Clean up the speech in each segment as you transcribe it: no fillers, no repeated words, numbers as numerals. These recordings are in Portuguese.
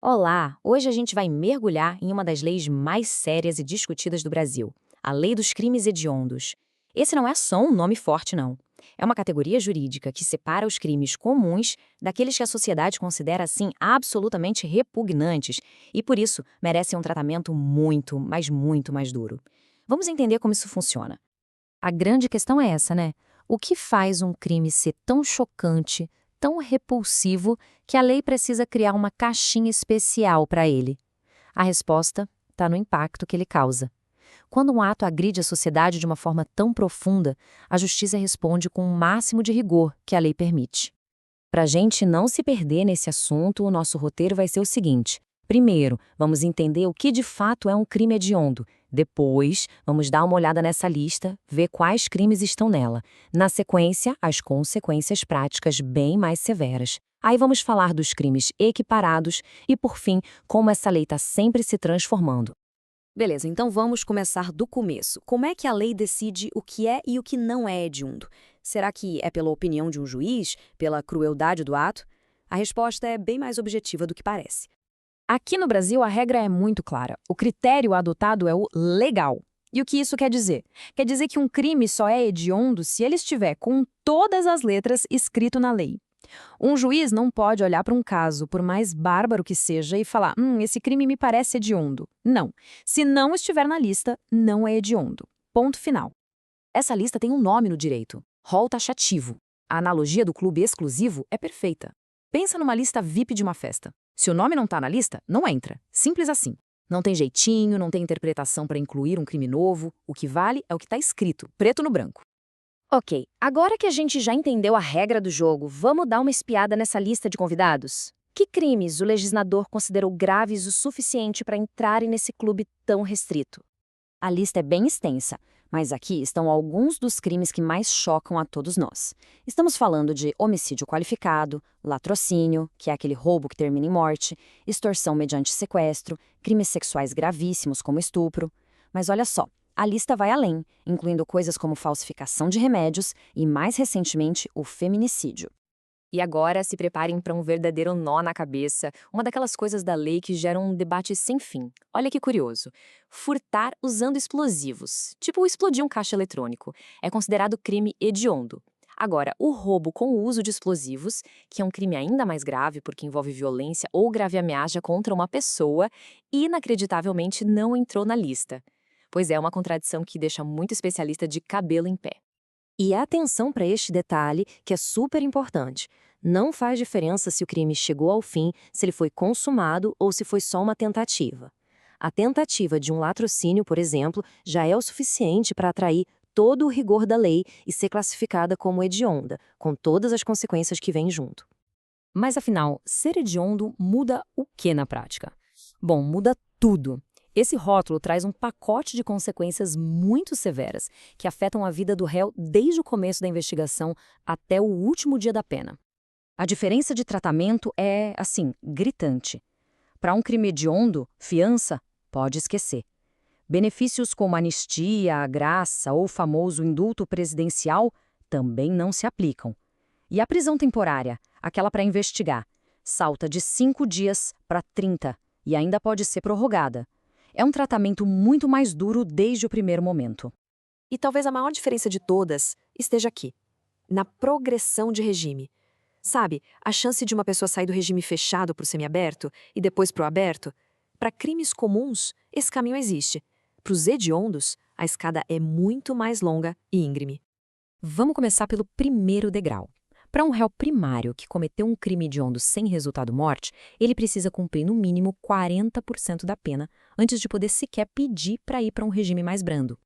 Olá! Hoje a gente vai mergulhar em uma das leis mais sérias e discutidas do Brasil, a Lei dos Crimes Hediondos. Esse não é só um nome forte, não. É uma categoria jurídica que separa os crimes comuns daqueles que a sociedade considera, assim, absolutamente repugnantes e, por isso, merecem um tratamento muito, mas muito mais duro. Vamos entender como isso funciona. A grande questão é essa, né? O que faz um crime ser tão chocante, tão repulsivo, que a lei precisa criar uma caixinha especial para ele? A resposta está no impacto que ele causa. Quando um ato agride a sociedade de uma forma tão profunda, a justiça responde com o máximo de rigor que a lei permite. Para a gente não se perder nesse assunto, o nosso roteiro vai ser o seguinte. Primeiro, vamos entender o que de fato é um crime hediondo. Depois, vamos dar uma olhada nessa lista, ver quais crimes estão nela. Na sequência, as consequências práticas bem mais severas. Aí vamos falar dos crimes equiparados e, por fim, como essa lei está sempre se transformando. Beleza, então vamos começar do começo. Como é que a lei decide o que é e o que não é hediondo? Será que é pela opinião de um juiz? Pela crueldade do ato? A resposta é bem mais objetiva do que parece. Aqui no Brasil, a regra é muito clara. O critério adotado é o legal. E o que isso quer dizer? Quer dizer que um crime só é hediondo se ele estiver com todas as letras escrito na lei. Um juiz não pode olhar para um caso, por mais bárbaro que seja, e falar: esse crime me parece hediondo. Não. Se não estiver na lista, não é hediondo. Ponto final. Essa lista tem um nome no direito: rol taxativo. A analogia do clube exclusivo é perfeita. Pensa numa lista VIP de uma festa. Se o nome não está na lista, não entra. Simples assim. Não tem jeitinho, não tem interpretação para incluir um crime novo. O que vale é o que está escrito, preto no branco. Ok, agora que a gente já entendeu a regra do jogo, vamos dar uma espiada nessa lista de convidados? Que crimes o legislador considerou graves o suficiente para entrarem nesse clube tão restrito? A lista é bem extensa, mas aqui estão alguns dos crimes que mais chocam a todos nós. Estamos falando de homicídio qualificado, latrocínio, que é aquele roubo que termina em morte, extorsão mediante sequestro, crimes sexuais gravíssimos como estupro. Mas olha só, a lista vai além, incluindo coisas como falsificação de remédios e, mais recentemente, o feminicídio. E agora se preparem para um verdadeiro nó na cabeça, uma daquelas coisas da lei que geram um debate sem fim. Olha que curioso. Furtar usando explosivos, tipo explodir um caixa eletrônico, é considerado crime hediondo. Agora, o roubo com o uso de explosivos, que é um crime ainda mais grave porque envolve violência ou grave ameaça contra uma pessoa, inacreditavelmente não entrou na lista. Pois é, uma contradição que deixa muito especialista de cabelo em pé. E atenção para este detalhe, que é super importante. Não faz diferença se o crime chegou ao fim, se ele foi consumado ou se foi só uma tentativa. A tentativa de um latrocínio, por exemplo, já é o suficiente para atrair todo o rigor da lei e ser classificada como hedionda, com todas as consequências que vêm junto. Mas afinal, ser hediondo muda o que na prática? Bom, muda tudo. Esse rótulo traz um pacote de consequências muito severas, que afetam a vida do réu desde o começo da investigação até o último dia da pena. A diferença de tratamento é, assim, gritante. Para um crime hediondo, fiança, pode esquecer. Benefícios como anistia, graça ou o famoso indulto presidencial também não se aplicam. E a prisão temporária, aquela para investigar, salta de 5 dias para 30 e ainda pode ser prorrogada. É um tratamento muito mais duro desde o primeiro momento. E talvez a maior diferença de todas esteja aqui, na progressão de regime. Sabe, a chance de uma pessoa sair do regime fechado para o semiaberto e depois para o aberto? Para crimes comuns, esse caminho existe. Para os hediondos, a escada é muito mais longa e íngreme. Vamos começar pelo primeiro degrau. Para um réu primário que cometeu um crime hediondo sem resultado morte, ele precisa cumprir no mínimo 40% da pena antes de poder sequer pedir para ir para um regime mais brando.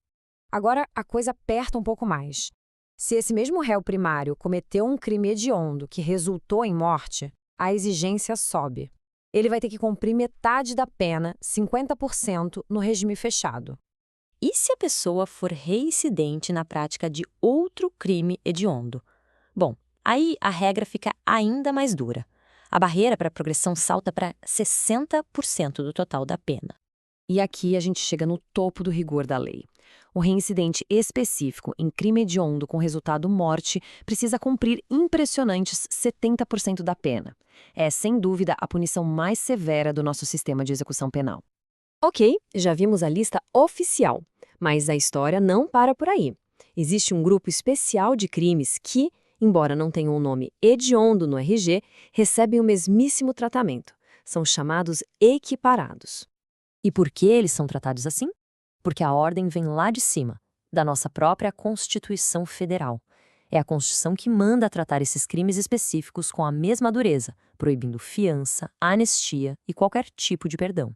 Agora, a coisa aperta um pouco mais. Se esse mesmo réu primário cometeu um crime hediondo que resultou em morte, a exigência sobe. Ele vai ter que cumprir metade da pena, 50%, no regime fechado. E se a pessoa for reincidente na prática de outro crime hediondo? Bom, aí a regra fica ainda mais dura. A barreira para a progressão salta para 60% do total da pena. E aqui a gente chega no topo do rigor da lei. O reincidente específico em crime hediondo com resultado morte precisa cumprir impressionantes 70% da pena. É, sem dúvida, a punição mais severa do nosso sistema de execução penal. Ok, já vimos a lista oficial, mas a história não para por aí. Existe um grupo especial de crimes que, embora não tenham um nome hediondo no RG, recebem o mesmíssimo tratamento. São chamados equiparados. E por que eles são tratados assim? Porque a ordem vem lá de cima, da nossa própria Constituição Federal. É a Constituição que manda tratar esses crimes específicos com a mesma dureza, proibindo fiança, anistia e qualquer tipo de perdão.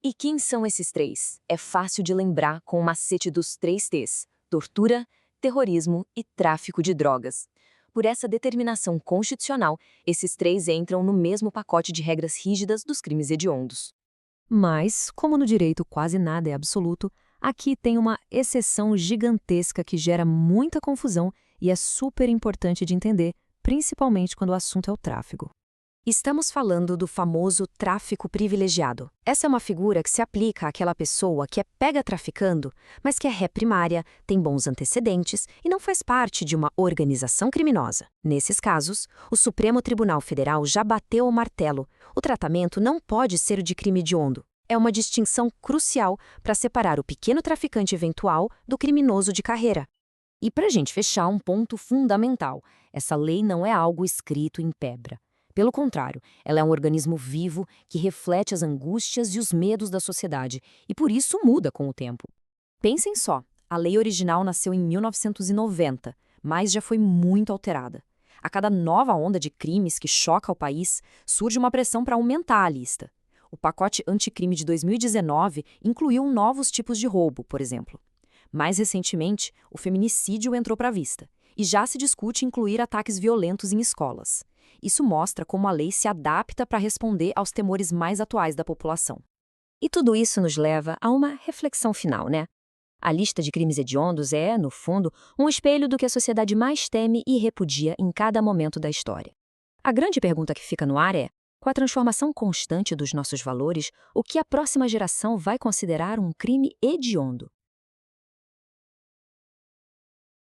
E quem são esses três? É fácil de lembrar com o macete dos 3 T's: tortura, terrorismo e tráfico de drogas. Por essa determinação constitucional, esses três entram no mesmo pacote de regras rígidas dos crimes hediondos. Mas, como no direito quase nada é absoluto, aqui tem uma exceção gigantesca que gera muita confusão e é super importante de entender, principalmente quando o assunto é o tráfico. Estamos falando do famoso tráfico privilegiado. Essa é uma figura que se aplica àquela pessoa que é pega traficando, mas que é ré primária, tem bons antecedentes e não faz parte de uma organização criminosa. Nesses casos, o Supremo Tribunal Federal já bateu o martelo. O tratamento não pode ser o de crime hediondo. É uma distinção crucial para separar o pequeno traficante eventual do criminoso de carreira. E para a gente fechar, um ponto fundamental: essa lei não é algo escrito em pedra. Pelo contrário, ela é um organismo vivo que reflete as angústias e os medos da sociedade e por isso muda com o tempo. Pensem só, a lei original nasceu em 1990, mas já foi muito alterada. A cada nova onda de crimes que choca o país, surge uma pressão para aumentar a lista. O pacote anticrime de 2019 incluiu novos tipos de roubo, por exemplo. Mais recentemente, o feminicídio entrou para a vista e já se discute incluir ataques violentos em escolas. Isso mostra como a lei se adapta para responder aos temores mais atuais da população. E tudo isso nos leva a uma reflexão final, né? A lista de crimes hediondos é, no fundo, um espelho do que a sociedade mais teme e repudia em cada momento da história. A grande pergunta que fica no ar é: com a transformação constante dos nossos valores, o que a próxima geração vai considerar um crime hediondo?